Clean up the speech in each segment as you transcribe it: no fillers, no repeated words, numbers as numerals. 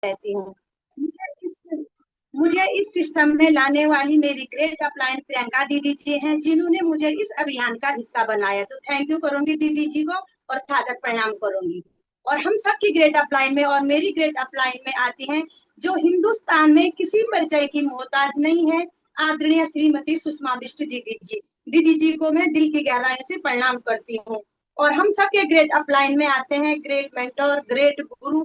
रहती हूँ। मुझे इस मुझे इस सिस्टम में लाने वाली मेरी ग्रेट अपलाइन प्रियंका दीदी जी हैं, जिन्होंने मुझे इस अभियान का हिस्सा बनाया। तो थैंक यू करूंगी दीदी जी को और सादर प्रणाम करूंगी। और हम सबकी ग्रेट अपलाइन में और मेरी ग्रेट अपलाइन में आती हैं जो हिंदुस्तान में किसी परिचय की मोहताज नहीं है, आदरणीय श्रीमती सुषमा बिष्ट दीदी जी। दीदी जी को मैं दिल की गहराई से प्रणाम करती हूँ। और हम सबके ग्रेट अपलाइन में आते हैं ग्रेट मेंटर, ग्रेट गुरु,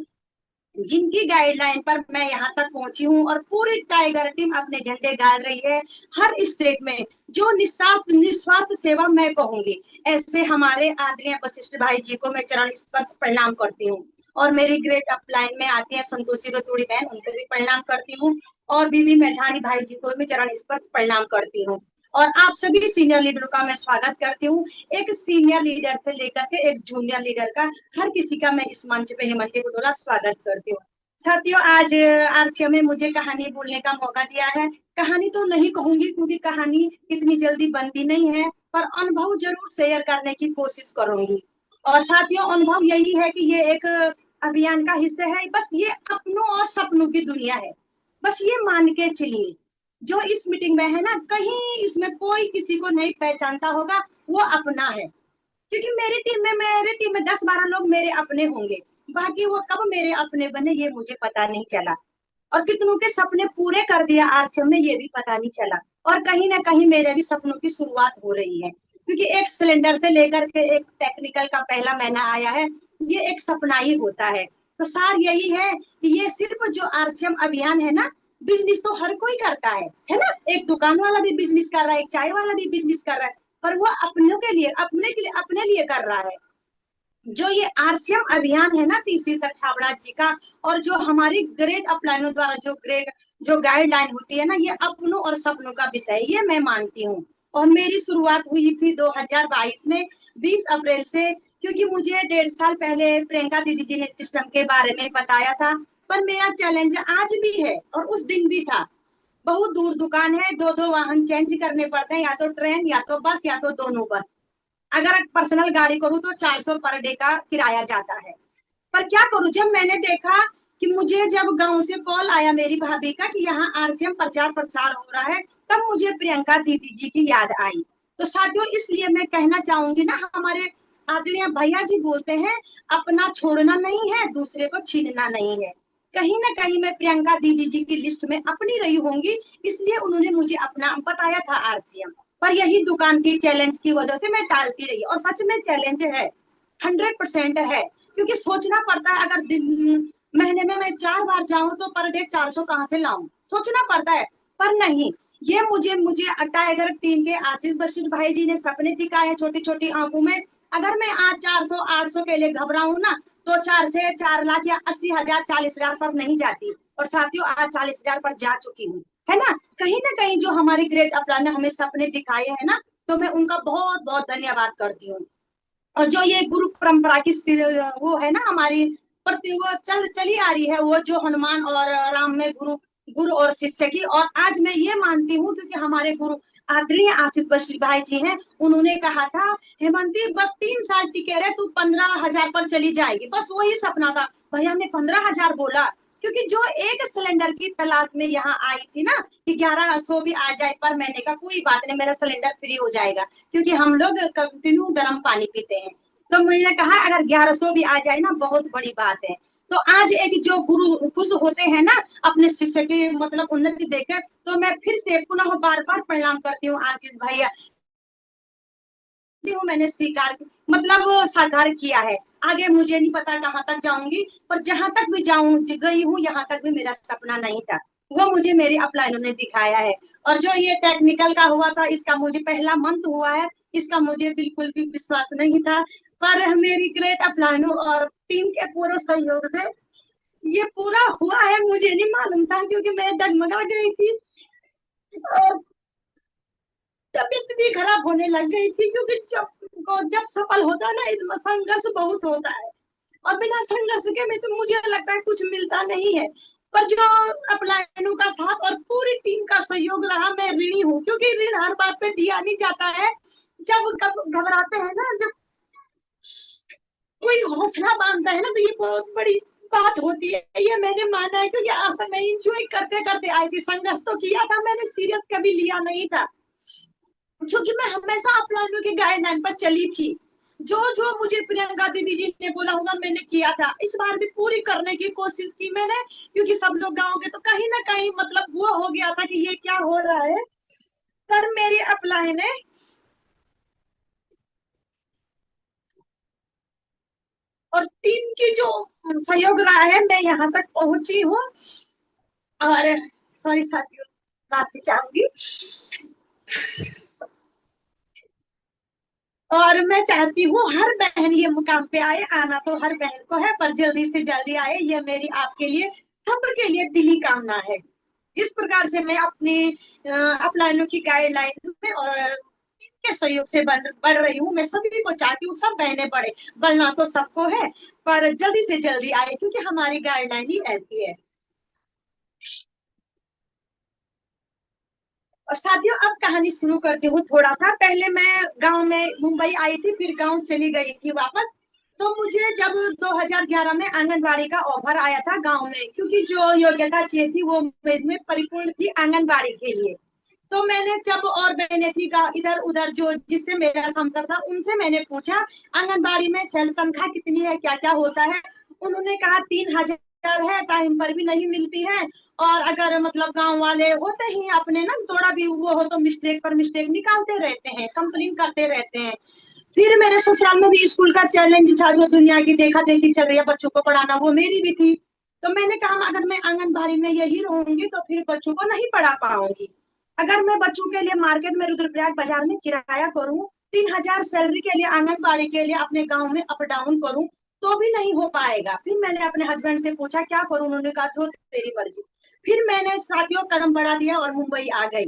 जिनकी गाइडलाइन पर मैं यहाँ तक पहुंची हूँ और पूरी टाइगर टीम अपने झंडे गाड़ रही है हर स्टेट में। जो निस्वार्थ निस्वार्थ सेवा मैं कहूंगी, ऐसे हमारे आदरणीय वशिष्ठ भाई जी को मैं चरण स्पर्श प्रणाम करती हूँ। और मेरी ग्रेट अपलाइन में आती है संतोषी रतूड़ी बहन, उनको भी प्रणाम करती हूँ। और बीबी मेठानी भाई जी को भी चरण स्पर्श प्रणाम करती हूँ। और आप सभी सीनियर लीडर का मैं स्वागत करती हूँ। एक सीनियर लीडर से लेकर के एक जूनियर लीडर का, हर किसी का मैं इस मंच पे हेमंती बुटोला स्वागत करती हूँ। साथियों, आज आरसीएम में मुझे कहानी बोलने का मौका दिया है। कहानी तो नहीं कहूंगी क्योंकि कहानी इतनी जल्दी बनती नहीं है, पर अनुभव जरूर शेयर करने की कोशिश करूंगी। और साथियों, अनुभव यही है कि ये एक अभियान का हिस्सा है। बस ये अपनों और सपनों की दुनिया है। बस ये मान के चलिए, जो इस मीटिंग में है ना, कहीं इसमें कोई किसी को नहीं पहचानता होगा, वो अपना है। क्योंकि मेरी टीम में 10-12 लोग मेरे अपने होंगे। बाकी वो कब मेरे अपने बने ये मुझे पता नहीं चला। और कितनों के सपने पूरे कर दिया आरसीएम में ये भी पता नहीं चला। और कहीं ना कहीं मेरे भी सपनों की शुरुआत हो रही है, क्योंकि एक सिलेंडर से लेकर के एक टेक्निकल का पहला महीना आया है, ये एक सपना ही होता है। तो सार यही है कि ये सिर्फ जो आरसीएम अभियान है ना, बिजनेस तो हर कोई करता है ना। एक दुकान वाला भी बिजनेस कर रहा है, एक चाय वाला भी बिजनेस कर रहा है, पर वो अपनों के लिए, अपने लिए कर रहा है। जो ये आरसीएम अभियान है ना पीसी सर छाबड़ा जी का, और जो हमारी ग्रेट अपलाइनों द्वारा जो गाइडलाइन होती है ना, ये अपनों और सपनों का विषय, ये मैं मानती हूँ। और मेरी शुरुआत हुई थी 2022 में 20 अप्रैल से, क्योंकि मुझे 1.5 साल पहले प्रियंका दीदी जी ने सिस्टम के बारे में बताया था। पर मेरा चैलेंज आज भी है और उस दिन भी था। बहुत दूर दुकान है, 2-2 वाहन चेंज करने पड़ते हैं, या तो ट्रेन या तो बस या तो दोनों बस। अगर पर्सनल गाड़ी करूँ तो 400 पर डे का किराया जाता है। पर क्या करूं, जब मैंने देखा कि मुझे जब गांव से कॉल आया मेरी भाभी का कि यहाँ आरसीएम प्रचार प्रसार हो रहा है, तब मुझे प्रियंका दीदी जी की याद आई। तो साथियों, इसलिए मैं कहना चाहूंगी ना, हमारे आदरणीय भैया जी बोलते हैं, अपना छोड़ना नहीं है, दूसरे को छीनना नहीं है। कहीं ना कहीं मैं प्रियंका दीदी जी की लिस्ट में अपनी रही होंगी, इसलिए उन्होंने मुझे अपना बताया था आरसीएम। पर यही दुकान की चैलेंज की वजह से मैं टालती रही, और सच में चैलेंज है, 100% है। क्योंकि सोचना पड़ता है, अगर दिन महीने में मैं 4 बार जाऊं तो पर डे 400 कहाँ से लाऊं, सोचना पड़ता है। पर नहीं, ये मुझे मुझे टाइगर टीम के आशीष बशीर भाई जी ने सपने दिखाए हैं छोटी छोटी आंखों में। अगर मैं आज 400-800 के लिए घबराऊं ना, तो 4 से 4 लाख या 80,000 40,000 पर नहीं जाती। और साथियों, आज 40,000 पर जा चुकी हूँ, है ना। कहीं ना कहीं जो हमारे ग्रेट अपना ने हमें सपने दिखाए हैं ना, तो मैं उनका बहुत बहुत धन्यवाद करती हूँ। और जो ये गुरु परंपरा की वो है ना हमारी प्रति, वो चली आ रही है, वो जो हनुमान और राम में गुरु गुरु और शिष्य की। और आज मैं ये मानती हूँ, क्योंकि हमारे गुरु आदरणीय आशीष बशीर भाई जी हैं, उन्होंने कहा था, हेमंती बस 3 साल टिके रहे, तू 15,000 पर चली जाएगी। बस वही सपना था। भैया ने 15,000 बोला, क्योंकि जो एक सिलेंडर की तलाश में यहाँ आई थी ना, कि 1100 भी आ जाए, पर मैंने कहा कोई बात नहीं, मेरा सिलेंडर फ्री हो जाएगा, क्योंकि हम लोग कंटिन्यू गर्म पानी पीते हैं। तो मैंने कहा अगर 1100 भी आ जाए ना, बहुत बड़ी बात है। तो आज एक जो गुरु खुश होते हैं ना अपने शिष्य की मतलब उन्नति देखकर, तो मैं फिर से पुनः बार बार प्रणाम करती हूँ आशीष भैया। हूँ मैंने स्वीकार मतलब साकार किया है। आगे मुझे नहीं पता कहाँ तक जाऊंगी, पर जहां तक भी जाऊं गई हूँ, यहाँ तक भी मेरा सपना नहीं था, वो मुझे मेरी अपलाइनों ने दिखाया है। और जो ये टेक्निकल का हुआ था, इसका मुझे पहला मंथ हुआ है, इसका मुझे बिल्कुल भी विश्वास नहीं था। पर मेरी ग्रेट अपलाइनों और टीम के पूरे सहयोग से ये पूरा हुआ है। मुझे नहीं मालूम था, क्योंकि मैं डगमगा गई थी और तबीयत भी खराब होने लग गई थी, क्योंकि जब सफल होता है ना, इसमें संघर्ष बहुत होता है, और बिना संघर्ष के में तो मुझे लगता है कुछ मिलता नहीं है। पर जो अपलाइनों का साथ और पूरी टीम का सहयोग रहा, मैं ऋणी हूँ, क्योंकि ऋण हर बात पे दिया नहीं जाता है। जब घबराते हैं ना, जब कोई हौसला बांधता है ना, तो ये बहुत बड़ी बात होती है, ये मैंने माना है, क्योंकि आज तक मैं इंजॉय करते करते आई थी। संघर्ष तो किया था, मैंने सीरियस कभी लिया नहीं था, क्योंकि मैं हमेशा अपना के गाइडलाइन पर चली थी। जो जो मुझे प्रियंका दीदी जी ने बोला होगा मैंने किया था। इस बार भी पूरी करने की कोशिश की मैंने, क्योंकि सब लोग गाँव के, तो कहीं ना कहीं मतलब वो हो गया था कि ये क्या हो रहा है। पर मेरी अपलाइन है, और टीम की जो सहयोग रहा है, मैं यहाँ तक पहुंची हूँ। और सॉरी साथियों, माफी चाहूंगी। और मैं चाहती हूँ हर बहन ये मुकाम पे आए। आना तो हर बहन को है, पर जल्दी से जल्दी आए, ये मेरी आपके लिए, सबके लिए दिली कामना है। इस प्रकार से मैं अपने अपलाइनों की गाइडलाइन में और इनके सहयोग से बढ़ रही हूँ। मैं सभी को चाहती हूँ सब बहनें बढ़े। बढ़ना तो सबको है, पर जल्दी से जल्दी आए, क्योंकि हमारी गाइडलाइन ही ऐसी है। और साथियों, अब कहानी शुरू करती हूँ। थोड़ा सा पहले मैं गांव में मुंबई आई थी, फिर गांव चली गई थी वापस। तो मुझे जब 2011 में आंगनबाड़ी का ऑफर आया था गांव में, क्योंकि जो योग्यता चाहिए थी वो में परिपूर्ण थी आंगनबाड़ी के लिए। तो मैंने जब और बहनें थी इधर उधर जो जिससे मेरा संपर्क था, उनसे मैंने पूछा आंगनबाड़ी में सेल तनख्वाह कितनी है, क्या क्या होता है। उन्होंने कहा 3,000 है, टाइम पर भी नहीं मिलती है। और अगर मतलब गांव वाले होते ही अपने ना, थोड़ा भी वो हो तो मिस्टेक पर मिस्टेक निकालते रहते हैं, कंप्लेन करते रहते हैं। फिर मेरे ससुराल में भी स्कूल का चैलेंज था, जो दुनिया की देखा देखी चल रही है बच्चों को पढ़ाना, वो मेरी भी थी। तो मैंने कहा अगर मैं आंगनबाड़ी में यही रहूंगी तो फिर बच्चों को नहीं पढ़ा पाऊंगी। अगर मैं बच्चों के लिए मार्केट में रुद्रप्रयाग बाजार में किराया करूं, 3,000 सैलरी के लिए आंगनबाड़ी के लिए अपने गांव में अप डाउन करूं, तो भी नहीं हो पाएगा। फिर मैंने अपने हस्बैंड से पूछा क्या करूं, उन्होंने कहा जो तेरी मर्जी। फिर मैंने साथियों कदम बढ़ा दिया और मुंबई आ गई।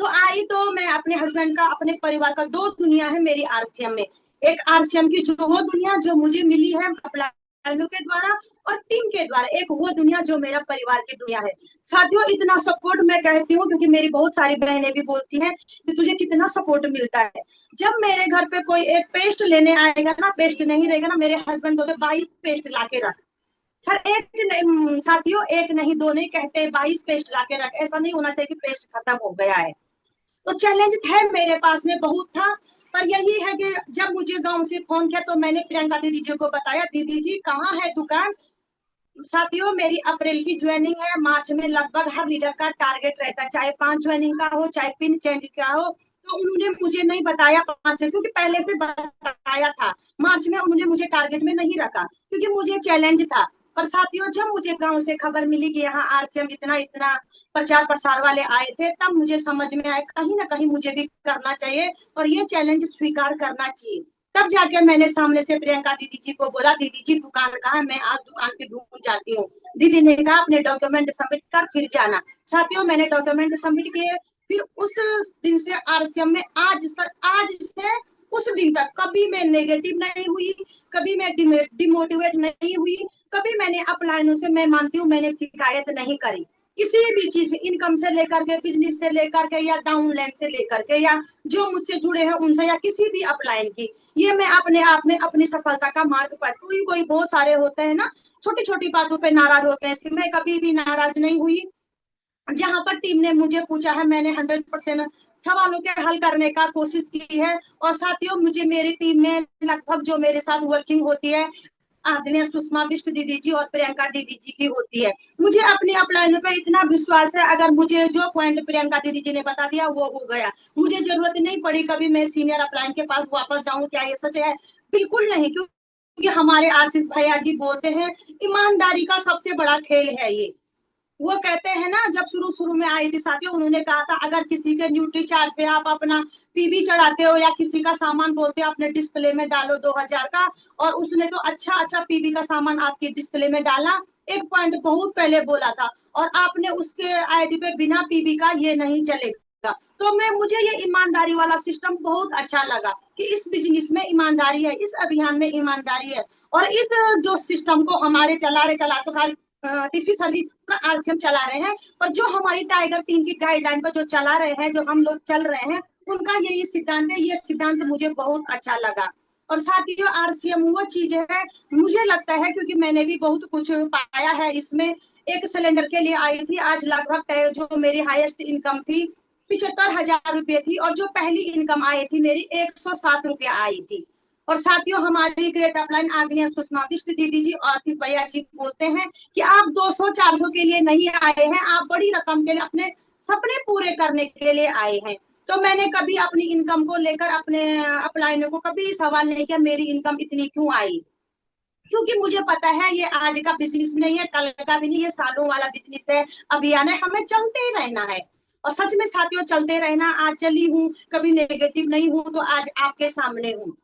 तो आई तो मैं अपने हस्बैंड का, अपने परिवार का, दो दुनिया है मेरी आरसीएम में। एक आरसीएम की जो वो दुनिया जो मुझे मिली है अप्लाइनों के द्वारा, और टीम के द्वारा एक वो दुनिया जो मेरा परिवार की दुनिया है। साथियों इतना सपोर्ट मैं कहती हूँ, क्योंकि मेरी बहुत सारी बहनें भी बोलती हैं कि तुझे कितना सपोर्ट मिलता है। जब मेरे घर पे कोई एक पेस्ट लेने आएगा ना, पेस्ट नहीं रहेगा ना, मेरे हस्बैंड बोलते 22 पेस्ट ला के रख। सर एक नहीं, साथियों एक नहीं दो नहीं कहते, 22 पेस्ट ला के रख। ऐसा नहीं होना चाहिए कि पेस्ट खत्म हो गया है। तो चैलेंज है मेरे पास में बहुत था। पर यही है कि जब मुझे गांव से फोन किया तो मैंने प्रियंका दीदी जी को बताया, दीदी जी कहाँ है दुकान। साथियों मेरी अप्रैल की ज्वाइनिंग है, मार्च में लगभग हर लीडर का टारगेट रहता है, चाहे 5 ज्वाइनिंग का हो चाहे पिन चेंज का हो। तो उन्होंने मुझे नहीं बताया 5, क्योंकि पहले से बताया था। मार्च में उन्होंने मुझे टारगेट में नहीं रखा, क्योंकि मुझे चैलेंज था। पर साथियों जब मुझे गांव से खबर मिली कि यहाँ आरसीएम इतना इतना प्रचार प्रसार वाले आए थे, तब मुझे समझ में आया कहीं ना कहीं मुझे भी करना चाहिए और ये चैलेंज स्वीकार करना चाहिए। तब जाके मैंने सामने से प्रियंका दीदी जी को बोला, दीदी जी दुकान कहाँ है, मैं आज दुकान पे ढूंढ जाती हूँ। दीदी ने कहा अपने डॉक्यूमेंट सबमिट कर फिर जाना। साथियों मैंने डॉक्यूमेंट सबमिट किए। फिर उस दिन से आरसीएम में आज से उस दिन तक कभी मैं नेगेटिव नहीं हुई, कभी मैं डिमोटिवेट नहीं हुई, कभी मैंने अपलाइनों से, मैं मानती हूँ मैंने शिकायत नहीं करी। किसी भी चीज, इनकम से लेकर के, बिजनेस से लेकर के, या डाउन लाइन से लेकर के, या जो मुझसे जुड़े हैं उनसे, या किसी भी अपलाइन की, ये मैं अपने आप में अपनी सफलता का मार्ग पर, कोई कोई बहुत सारे होते हैं ना, छोटी छोटी बातों पे नाराज होते हैं, मैं कभी भी नाराज नहीं हुई। जहां पर टीम ने मुझे पूछा है मैंने 100% सवालों के हल करने का कोशिश की है। और साथियों मुझे मेरी टीम में लगभग जो मेरे साथ वर्किंग होती है, आदरणीय सुषमा बिष्ट दीदी जी और प्रियंका दीदी जी की होती है। मुझे अपनी अपलाइन पे इतना विश्वास है, अगर मुझे जो पॉइंट प्रियंका दीदी जी ने बता दिया वो हो गया। मुझे जरूरत नहीं पड़ी कभी मैं सीनियर अपलाइन के पास वापस जाऊं, क्या ये सच है? बिल्कुल नहीं, क्योंकि हमारे आशीष भैया जी बोलते हैं ईमानदारी का सबसे बड़ा खेल है ये। वो कहते हैं ना, जब शुरू शुरू में आई थी साथियों, उन्होंने कहा था अगर किसी के न्यूट्री चार्ट पे आप अपना पीबी चढ़ाते हो, या किसी का सामान बोलते हो अपने डिस्प्ले में डालो 2,000 का, और उसने तो अच्छा अच्छा पीबी का सामान आपके डिस्प्ले में डाला, एक पॉइंट बहुत पहले बोला था, और आपने उसके आईडी पे बिना पीबी का ये नहीं चलेगा। तो मुझे ये ईमानदारी वाला सिस्टम बहुत अच्छा लगा कि इस बिजनेस में ईमानदारी है, इस अभियान में ईमानदारी है। और इस जो सिस्टम को हमारे चला तो टीसी सर्विस आरसीएम चला रहे हैं, और जो हमारी टाइगर टीम की गाइडलाइन पर जो चला रहे हैं, जो हम लोग चल रहे हैं, उनका यही सिद्धांत है। ये सिद्धांत मुझे बहुत अच्छा लगा। और साथियों आरसीएम वो चीज है, मुझे लगता है क्योंकि मैंने भी बहुत कुछ पाया है इसमें। एक सिलेंडर के लिए आई थी आज लगभग, जो मेरी हाईएस्ट इनकम थी 75,000 रुपये थी, और जो पहली इनकम आई थी मेरी 107 रुपया आई थी। और साथियों हमारी ग्रेट अपलाइन आदरणीय सुषमा बिष्ट दीदी जी और आशीष भैया जी बोलते हैं कि आप 200-400 के लिए नहीं आए हैं, आप बड़ी रकम के लिए अपने सपने पूरे करने के लिए आए हैं। तो मैंने कभी अपनी इनकम को लेकर अपने अपलाइनों को कभी सवाल नहीं किया मेरी इनकम इतनी क्यों आई, क्योंकि मुझे पता है ये आज का बिजनेस नहीं है, कल का भी नहीं, ये सालों वाला बिजनेस है, अभियान है, हमें चलते ही रहना है। और सच में साथियों चलते रहना, आज चली हूँ, कभी नेगेटिव नहीं हूँ, तो आज आपके सामने हूँ।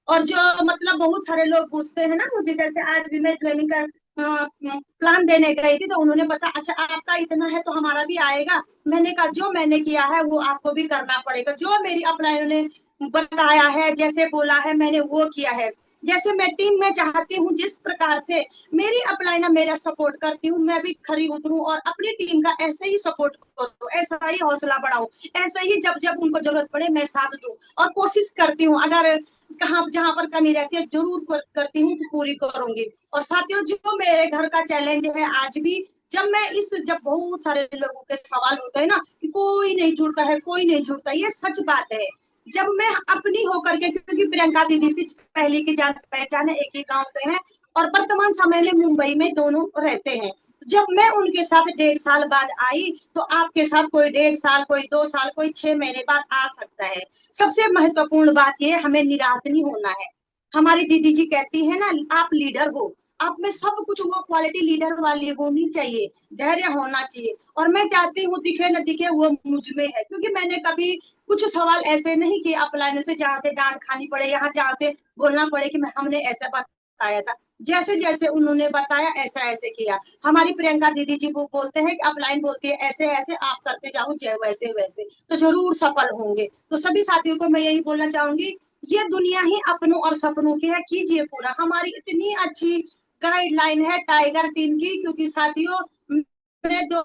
और जो मतलब बहुत सारे लोग पूछते हैं ना मुझे, जैसे आज भी मैं ज्वाइनिंग कर प्लान देने गई थी, तो उन्होंने बताया अच्छा आपका इतना है तो हमारा भी आएगा। मैंने कहा जो मैंने किया है वो आपको भी करना पड़ेगा, जो मेरी अपलाइनों ने बताया है, जैसे बोला है मैंने वो किया है। जैसे मैं टीम में चाहती हूँ जिस प्रकार से मेरी अपलाइना मेरा सपोर्ट करती हूँ, मैं भी खरी उतरूँ और अपनी टीम का ऐसे ही सपोर्ट करूँ, ऐसा ही हौसला बढ़ाऊं, ऐसे ही जब जब उनको जरूरत पड़े मैं साथ दूं। और कोशिश करती हूँ अगर कहाँ जहाँ पर कमी रहती है जरूर करती हूँ कि पूरी करूंगी। और साथियों जो मेरे घर का चैलेंज है आज भी, जब बहुत सारे लोगों के सवाल होते हैं ना कि कोई नहीं जुड़ता है, कोई नहीं जुड़ता, ये सच बात है। जब मैं अपनी होकर के, क्योंकि प्रियंका दीदी से पहले की जान पहचान है, एक ही गांव के हैं और वर्तमान समय में मुंबई में दोनों रहते हैं। जब मैं उनके साथ 1.5 साल बाद आई, तो आपके साथ कोई 1.5 साल, कोई 2 साल, कोई 6 महीने बाद आ सकता है। सबसे महत्वपूर्ण बात यह हमें निराश नहीं होना है। हमारी दीदी जी कहती है ना, आप लीडर हो, आप में सब कुछ वो क्वालिटी लीडर वाली होनी चाहिए, धैर्य होना चाहिए। और मैं चाहती हूँ दिखे न दिखे वो मुझ में है, क्योंकि मैंने कभी कुछ सवाल ऐसे नहीं किए अपलाइनों से जहाँ से डांट खानी पड़े, यहाँ जहाँ से बोलना पड़े कि हमने ऐसा बताया था। जैसे जैसे उन्होंने बताया ऐसा ऐसे किया। हमारी प्रियंका दीदी जी वो बोलते हैं कि अपलाइन बोलती है ऐसे ऐसे, आप करते जाओ वैसे वैसे, तो जरूर सफल होंगे। तो सभी साथियों को मैं यही बोलना चाहूंगी, ये दुनिया ही अपनों और सपनों की है, कीजिए पूरा। हमारी इतनी अच्छी गाइडलाइन है टाइगर टीम की, क्योंकि साथियों मैं 2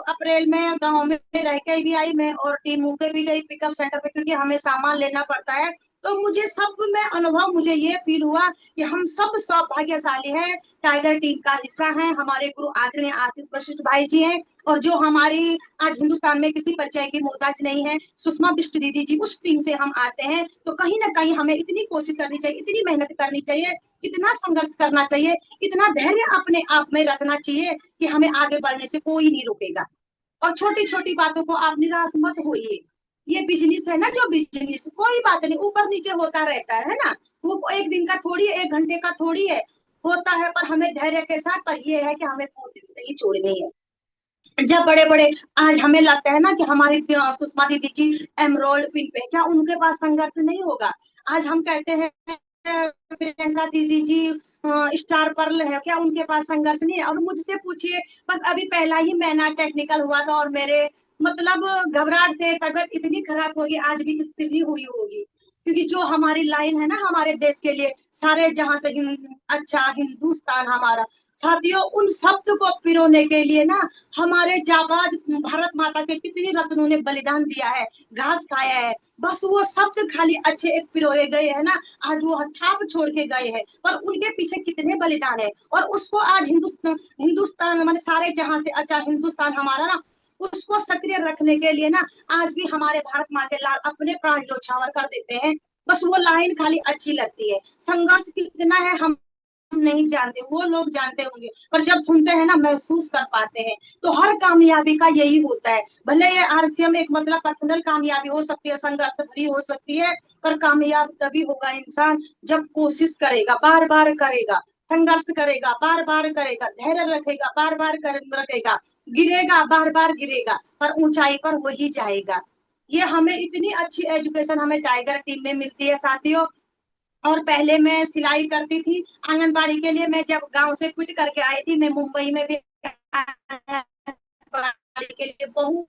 अप्रैल में गांव में रह के भी आई मैं, और टीमों के भी गई पिकअप सेंटर पे, क्योंकि हमें सामान लेना पड़ता है। तो मुझे सब में अनुभव, मुझे ये फील हुआ कि हम सब सौभाग्यशाली हैं, टाइगर टीम का हिस्सा है। हमारे गुरु आदरणीय आशीष वशिष्ठ भाई जी हैं, और जो हमारी आज हिंदुस्तान में किसी परिचय की मोहताज नहीं है, सुषमा बिष्ट दीदी जी, उस टीम से हम आते हैं। तो कहीं ना कहीं हमें इतनी कोशिश करनी चाहिए, इतनी मेहनत करनी चाहिए, इतना संघर्ष करना चाहिए, इतना धैर्य अपने आप में रखना चाहिए कि हमें आगे बढ़ने से कोई नहीं रोकेगा। और छोटी छोटी बातों को आप निराश मत होइए। ये बिजनेस है ना, जो बिजनेस कोई बात नहीं, ऊपर नीचे होता रहता है ना, वो एक दिन का थोड़ी है, 1 घंटे का थोड़ी है, होता है। पर हमें धैर्य के साथ, पर ये है कि हमें कोशिश नहीं छोड़नी है। जब बड़े बड़े, आज हमें लगता है ना कि हमारी सुषमा दीदी जी एमरोल्ड पिन पे, क्या उनके पास संघर्ष नहीं होगा? आज हम कहते हैं प्रियंका दीदी जी स्टार पर्ल है, क्या उनके पास संघर्ष नहीं है? और मुझसे पूछिए, बस अभी पहला ही महीना टेक्निकल हुआ था और मेरे मतलब घबराहट से तबियत इतनी खराब होगी, आज भी स्थिर हुई होगी। क्योंकि जो हमारी लाइन है ना हमारे देश के लिए, सारे जहां से अच्छा हिंदुस्तान हमारा, साथियों उन शब्द को पिरोने के लिए ना हमारे जाबाज भारत माता के कितनी रत्नों ने बलिदान दिया है, घास खाया है। बस वो शब्द खाली अच्छे एक पिरोए गए हैं ना, आज वो छाप छोड़ के गए हैं, पर उनके पीछे कितने बलिदान है। और उसको आज हिंदुस्तान हिंदुस्तान मैंने सारे जहां से अच्छा हिंदुस्तान हमारा ना, उसको सक्रिय रखने के लिए ना आज भी हमारे भारत माँ के लाल अपने प्राण न्यौछावर कर देते हैं। बस वो लाइन खाली अच्छी लगती है, संघर्ष कितना है हम नहीं जानते, वो लोग जानते होंगे, पर जब सुनते हैं ना महसूस कर पाते हैं। तो हर कामयाबी का यही होता है, भले ये आरसीएम एक मतलब पर्सनल कामयाबी हो सकती है, संघर्ष भरी हो सकती है, पर कामयाब तभी होगा इंसान जब कोशिश करेगा, बार बार करेगा, संघर्ष करेगा, बार बार करेगा, धैर्य रखेगा, बार बार रखेगा, गिरेगा, बार बार गिरेगा, पर ऊंचाई पर वही जाएगा। ये हमें इतनी अच्छी एजुकेशन हमें टाइगर टीम में मिलती है साथियों। और पहले मैं सिलाई करती थी आंगनबाड़ी के लिए, मैं जब गांव से क्विट करके आई थी, मैं मुंबई में भी आंगनबाड़ी के लिए बहुत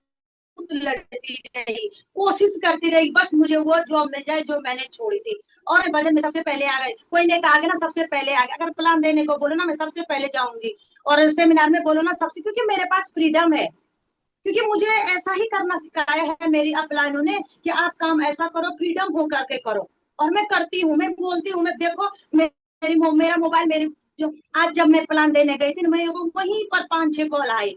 लड़ती रही, कोशिश करती रही, बस मुझे वो जॉब मिल जाए जो मैंने छोड़ी थी। और भजन में सबसे पहले आ गए, कोई नेता आ गया ना सबसे पहले आ गया, अगर प्लान देने को बोलो ना मैं सबसे पहले जाऊंगी, और सेमिनार में बोलो ना सबसे, क्योंकि मेरे पास फ्रीडम है, क्योंकि मुझे ऐसा ही करना सिखाया है मेरी अपलाइनों ने कि आप काम ऐसा करो, फ्रीडम हो करके करो। और मैं करती हूँ, मैं बोलती हूँ, मैं देखो मेरा मोबाइल मेरी जो आज जब मैं प्लान देने गई थी मेरे को वहीं पर 5-6 कॉल आई।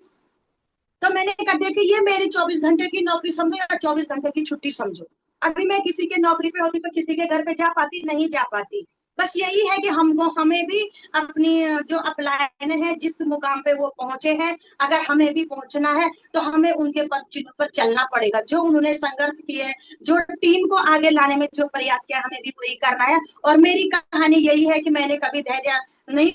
तो मैंने कहा देखिए ये मेरी 24 घंटे की नौकरी समझो या 24 घंटे की छुट्टी समझो। अभी मैं किसी के नौकरी पे होती तो किसी के घर पे जा पाती, नहीं जा पाती। बस यही है कि हमको हमें भी अपनी जो अपलायन है जिस मुकाम पे वो पहुंचे हैं, अगर हमें भी पहुंचना है तो हमें उनके पद चिन्ह पर चलना पड़ेगा, जो उन्होंने संघर्ष किए, जो टीम को आगे लाने में जो प्रयास किया हमें भी वही करना है। और मेरी कहानी यही है कि मैंने कभी धैर्य नहीं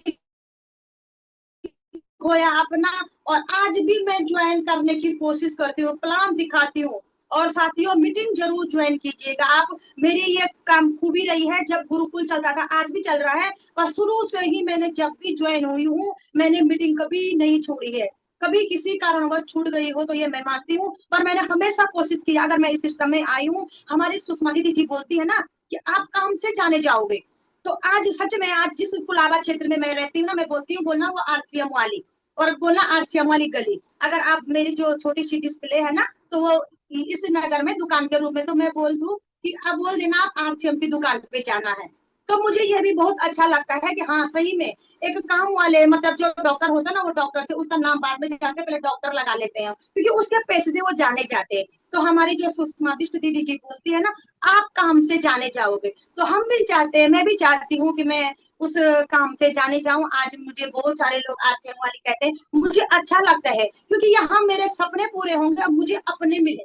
खोया अपना। और आज भी मैं ज्वाइन करने की कोशिश करती हूँ, प्लान दिखाती हूँ। और साथियों मीटिंग जरूर ज्वाइन कीजिएगा आप। मेरी ये काम खूबी रही है, जब गुरुकुल चलता था, आज भी चल रहा है, पर शुरू से ही मैंने जब भी ज्वाइन हुई हूँ मैंने मीटिंग कभी नहीं छोड़ी है। कभी किसी कारणवश छूट गई हो तो ये मैं मानती हूँ, पर मैंने हमेशा कोशिश की। अगर मैं इस सिस्टम में आई हूँ, हमारी सुषमा दीदी जी बोलती है ना कि आप काम से जाने जाओगे। तो आज सच में आज जिस कुलाबा क्षेत्र में मैं रहती हूँ ना, मैं बोलती हूँ बोलना वो आरसीएम वाली, और बोलना आरसीएम वाली गली। अगर आप मेरी जो छोटी सी डिस्प्ले है ना, तो वो इस नगर में दुकान के रूप में, तो मैं बोल दूं कि अब बोल देना आप आरसीएम की दुकान पे जाना है। तो मुझे यह भी बहुत अच्छा लगता है कि हाँ सही में एक काम वाले, मतलब जो डॉक्टर होता है ना, वो डॉक्टर से उसका नाम बाद में जाके पहले डॉक्टर लगा लेते हैं, क्योंकि उसके पैसे से वो जाने जाते हैं। तो हमारी जो सुषमा बिष्ट दीदी जी बोलती है ना, आप काम से जाने जाओगे, तो हम भी चाहते हैं, मैं भी चाहती हूँ कि मैं उस काम से जाने जाऊं। आज मुझे बहुत सारे लोग आरसीएम वाली कहते हैं, मुझे अच्छा लगता है, क्योंकि यहाँ मेरे सपने पूरे होंगे। अब मुझे अपने मिले,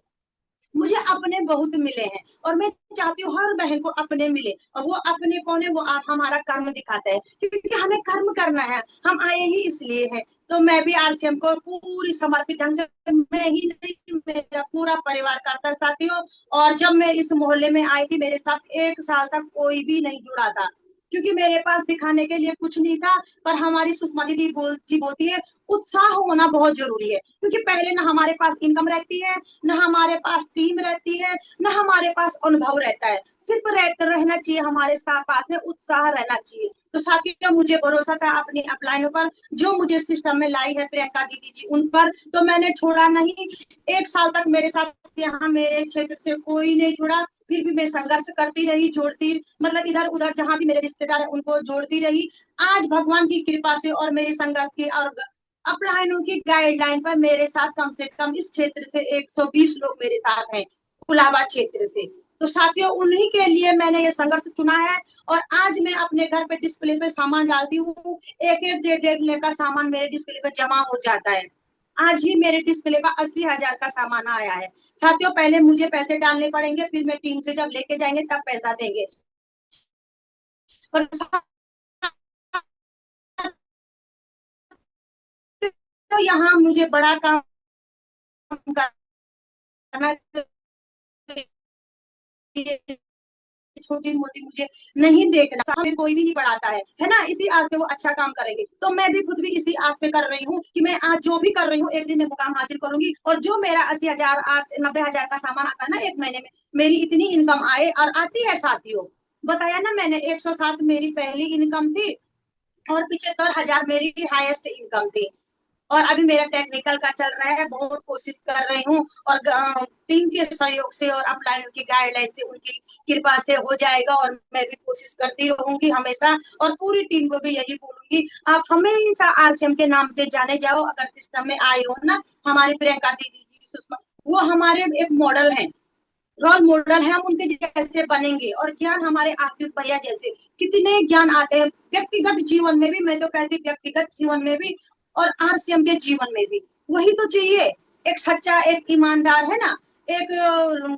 मुझे अपने बहुत मिले हैं, और मैं चाहती हूँ हर बहन को अपने मिले। और वो अपने कौन है, वो आप हमारा कर्म दिखाता है, क्योंकि हमें कर्म करना है, हम आए ही इसलिए हैं। तो मैं भी आरसीएम को पूरी समर्पित ढंग से, मैं ही नहीं मेरा पूरा परिवार करता है साथियों। और जब मैं इस मोहल्ले में आई थी, मेरे साथ 1 साल तक कोई भी नहीं जुड़ा था, क्योंकि मेरे पास दिखाने के लिए कुछ नहीं था। पर हमारी सुषमा दीदी जी बोलती है उत्साह होना बहुत जरूरी है, क्योंकि पहले ना हमारे पास इनकम रहती है, न हमारे पास टीम रहती है, न हमारे पास अनुभव रहता है। सिर्फ रहना चाहिए हमारे साथ, पास में उत्साह रहना चाहिए। तो साथियों मुझे भरोसा था अपनी अपलाइनों पर, जो मुझे सिस्टम में लाई है प्रियंका दीदी जी उन पर, तो मैंने छोड़ा नहीं। 1 साल तक मेरे साथ यहाँ मेरे क्षेत्र से कोई नहीं जुड़ा, फिर भी मैं संघर्ष करती रही, जोड़ती, मतलब इधर उधर जहां भी मेरे रिश्तेदार है उनको जोड़ती रही। आज भगवान की कृपा से और मेरे संघर्ष की और अपलाइनों की गाइडलाइन पर मेरे साथ कम से कम इस क्षेत्र से 120 लोग मेरे साथ हैं, कुलाबा क्षेत्र से। तो साथियों उन्हीं के लिए मैंने ये संघर्ष चुना है। और आज मैं अपने घर पे डिस्प्ले पे सामान डालती हूँ, एक एक 1.5 का सामान मेरे डिस्प्ले पे जमा हो जाता है। आज ही मेरे डिस्प्ले पर 80,000 का सामान आया है साथियों। पहले मुझे पैसे डालने पड़ेंगे, फिर मैं टीम से जब लेके जाएंगे तब पैसा देंगे। पर तो यहाँ मुझे बड़ा काम करना, छोटी मोटी मुझे नहीं देखना, सामने कोई भी नहीं बढ़ाता है ना, इसी आस पे वो अच्छा काम करेंगे। तो मैं भी खुद भी इसी आस पे कर रही हूँ कि मैं आज जो भी कर रही हूँ एक दिन में मुकाम हासिल करूंगी, और जो मेरा 80,000 90,000 का सामान आता है ना एक महीने में, मेरी इतनी इनकम आए, और आती है साथियों। बताया ना मैंने, 107 मेरी पहली इनकम थी, और 75,000 मेरी हाईएस्ट इनकम थी। और अभी मेरा टेक्निकल का चल रहा है, बहुत कोशिश कर रही हूँ। और टीम के सहयोग से और अपलाइन की गाइडलाइन से, उनकी कृपा से हो जाएगा। और मैं भी कोशिश करती रहूंगी हमेशा, और पूरी टीम को भी यही बोलूंगी, आप हमेशा आरसीएम के नाम से जाने जाओ। अगर सिस्टम में आए हो ना, हमारी प्रियंका दीदी जी सुषमा, वो हमारे एक मॉडल है, रोल मॉडल है, हम उनके जैसे बनेंगे। और ज्ञान हमारे आशीष भैया जैसे कितने ज्ञान आते हैं व्यक्तिगत जीवन में भी, मैं तो कहती व्यक्तिगत जीवन में भी और आरसीएम के जीवन में भी। वही तो चाहिए, एक सच्चा, एक ईमानदार है ना, एक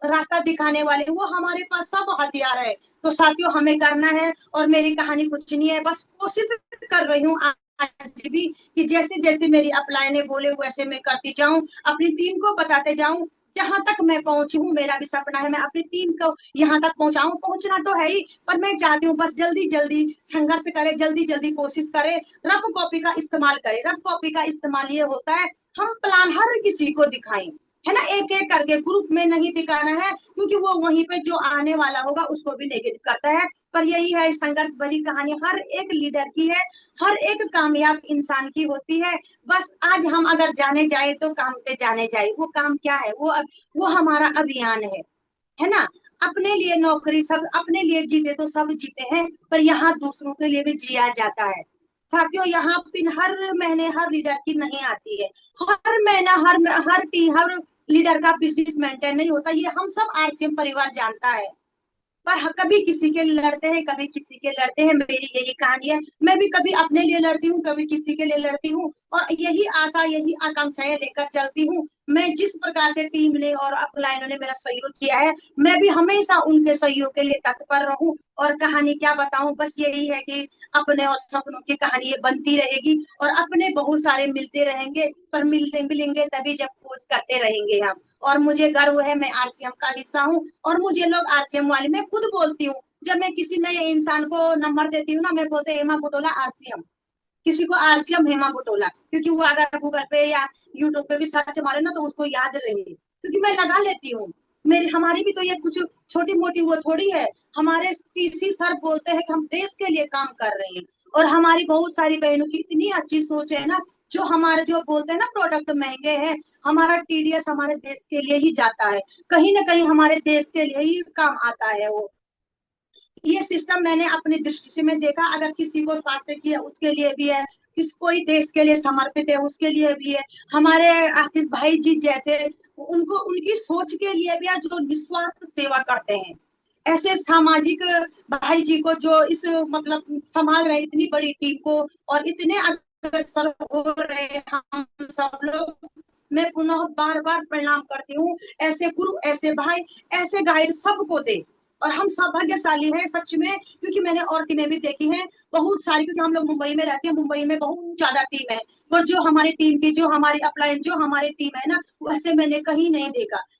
रास्ता दिखाने वाले, वो हमारे पास सब हथियार है। तो साथियों हमें करना है, और मेरी कहानी कुछ नहीं है, बस कोशिश कर रही हूँ आज भी कि जैसे जैसे मेरी अपलाइने बोले वैसे मैं करती जाऊं, अपनी टीम को बताते जाऊं। जहां तक मैं पहुंची हूँ, मेरा भी सपना है मैं अपनी टीम को यहाँ तक पहुंचाऊं, पहुंचना तो है ही, पर मैं चाहती हूँ बस जल्दी जल्दी संघर्ष करे, जल्दी जल्दी कोशिश करे, रफ कॉपी का इस्तेमाल करे। रफ कॉपी का इस्तेमाल ये होता है, हम प्लान हर किसी को दिखाएं, है ना, एक एक करके, ग्रुप में नहीं दिखाना है, क्योंकि वो वहीं पे जो आने वाला होगा उसको भी नेगेटिव करता है। पर यही है, संघर्ष भरी कहानी हर एक लीडर की है, हर एक कामयाब इंसान की होती है। बस आज हम अगर जाने जाए तो काम से जाने जाए, वो काम क्या है, वो हमारा अभियान है ना। अपने लिए नौकरी, सब अपने लिए जीते तो सब जीते हैं, पर यहाँ दूसरों के लिए भी जिया जाता है। साथियों, यहाँ पिन हर महीने हर लीडर की नहीं आती है। हर महीना हर लीडर का बिजनेस मेंटेन नहीं होता, ये हम सब आरसीएम परिवार जानता है। पर कभी किसी के लिए लड़ते हैं, कभी किसी के लड़ते हैं, मेरी यही कहानी है। मैं भी कभी अपने लिए लड़ती हूँ, कभी किसी के लिए लड़ती हूँ, और यही आशा, यही आकांक्षाएं लेकर चलती हूँ। मैं जिस प्रकार से टीम ने और अपलाइनों ने मेरा सहयोग किया है, मैं भी हमेशा उनके सहयोग के लिए तत्पर रहूं। और कहानी क्या बताऊं, बस यही है कि अपने और सपनों की कहानी ये बनती रहेगी, और अपने बहुत सारे मिलते रहेंगे, पर मिलते मिलेंगे तभी जब खोज करते रहेंगे हम। और मुझे गर्व है, मैं आरसीएम का हिस्सा हूँ, और मुझे लोग आरसीएम वाले, मैं खुद बोलती हूँ, जब मैं किसी नए इंसान को नंबर देती हूँ ना, मैं बोलते हेमा बुटोला आरसीएम, किसी को आरसीएम हेमा बुटोला, क्योंकि वो अगर गूगल पे या यूट्यूब पे भी सर्च मारे ना तो उसको याद रहे, क्योंकि मैं लगा लेती हूँ। मेरी हमारी भी तो ये कुछ छोटी मोटी वो थोड़ी है। हमारे टीसी सर बोलते हैं कि हम देश के लिए काम कर रहे हैं, और हमारी बहुत सारी बहनों की इतनी अच्छी सोच है ना, जो हमारे जो बोलते हैं ना प्रोडक्ट महंगे हैं, हमारा टीडीएस हमारे देश के लिए ही जाता है, कहीं ना कहीं हमारे देश के लिए ही काम आता है वो। ये सिस्टम मैंने अपनी दृष्टि से मैं देखा, अगर किसी को स्वास्थ्य की है उसके लिए भी है, किस कोई देश के लिए समर्पित है उसके लिए भी है। हमारे आशीष भाई जी जैसे, उनको उनकी सोच के लिए भी है, जो निस्वार्थ सेवा करते हैं। ऐसे सामाजिक भाई जी को जो इस मतलब संभाल रहे इतनी बड़ी टीम को, और इतने अग्रसर हो रहे हैं हम सब लोग, मैं पुनः बार बार प्रणाम करती हूँ। ऐसे गुरु, ऐसे भाई, ऐसे गाइड सबको दे। और हम सौभाग्यशाली हैं सच में, क्योंकि मैंने और टीमें भी देखी हैं बहुत सारी, क्योंकि हम लोग मुंबई में रहते हैं, मुंबई में बहुत ज्यादा टीम है, और जो हमारी टीम की, जो हमारी अपलाइन, जो हमारी टीम है ना, वैसे मैंने कहीं नहीं देखा।